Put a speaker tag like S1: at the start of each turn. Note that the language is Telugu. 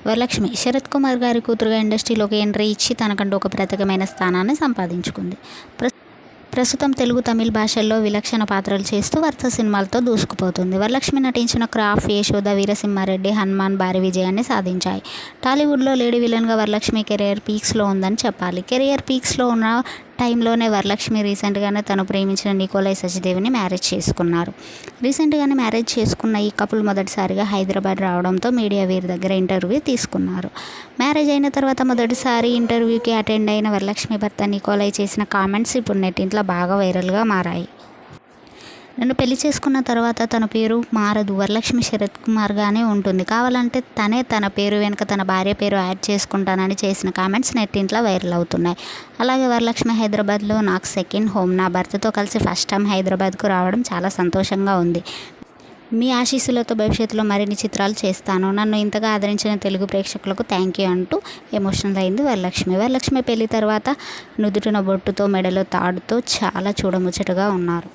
S1: వరలక్ష్మి శరత్ కుమార్ గారి కూతురుగా ఇండస్ట్రీలోకి ఎంట్రీ ఇచ్చి తనకంటూ ఒక ప్రత్యేకమైన స్థానాన్ని సంపాదించుకుంది. ప్రస్తుతం తెలుగు, తమిళ భాషల్లో విలక్షణ పాత్రలు చేస్తూ వరుస సినిమాలతో దూసుకుపోతుంది. వరలక్ష్మి నటించిన క్రాఫ్, యశోద, వీరసింహారెడ్డి, హనుమాన్ భారీ విజయాన్ని సాధించాయి. టాలీవుడ్లో లేడీ విలన్గా వరలక్ష్మి కెరియర్ పీక్స్లో ఉందని చెప్పాలి. కెరియర్ పీక్స్లో ఉన్న టైంలోనే వరలక్ష్మి రీసెంట్గానే తను ప్రేమించిన నికోలై సచ్దేవ్ని మ్యారేజ్ చేసుకున్నారు. రీసెంట్గానే మ్యారేజ్ చేసుకున్న ఈ కపుల్ మొదటిసారిగా హైదరాబాద్ రావడంతో మీడియా వీరి దగ్గర ఇంటర్వ్యూ తీసుకున్నారు. మ్యారేజ్ అయిన తర్వాత మొదటిసారి ఇంటర్వ్యూకి అటెండ్ అయిన వరలక్ష్మి భర్త నికోలై చేసిన కామెంట్స్ ఇప్పుడు నెట్టింట్లో బాగా వైరల్గా మారాయి. నన్ను పెళ్లి చేసుకున్న తర్వాత తన పేరు మారదు, వరలక్ష్మి శరత్ కుమార్గానే ఉంటుంది, కావాలంటే తనే తన పేరు వెనుక తన భార్య పేరు యాడ్ చేసుకుంటానని చేసిన కామెంట్స్ నెట్టింట్లో వైరల్ అవుతున్నాయి. అలాగే వరలక్ష్మి హైదరాబాద్లో నాకు సెకండ్ హోమ్, నా భర్తతో కలిసి ఫస్ట్ టైం హైదరాబాద్కు రావడం చాలా సంతోషంగా ఉంది. మీ ఆశీస్సులతో భవిష్యత్తులో మరిన్ని చిత్రాలు చేస్తాను. నన్ను ఇంతగా ఆదరించిన తెలుగు ప్రేక్షకులకు థ్యాంక్ యూ అంటూ ఎమోషనల్ అయింది వరలక్ష్మి. వరలక్ష్మి పెళ్లి తర్వాత నుదుటిన బొట్టుతో, మెడలో తాడుతో చాలా చూడముచ్చటగా ఉన్నారు.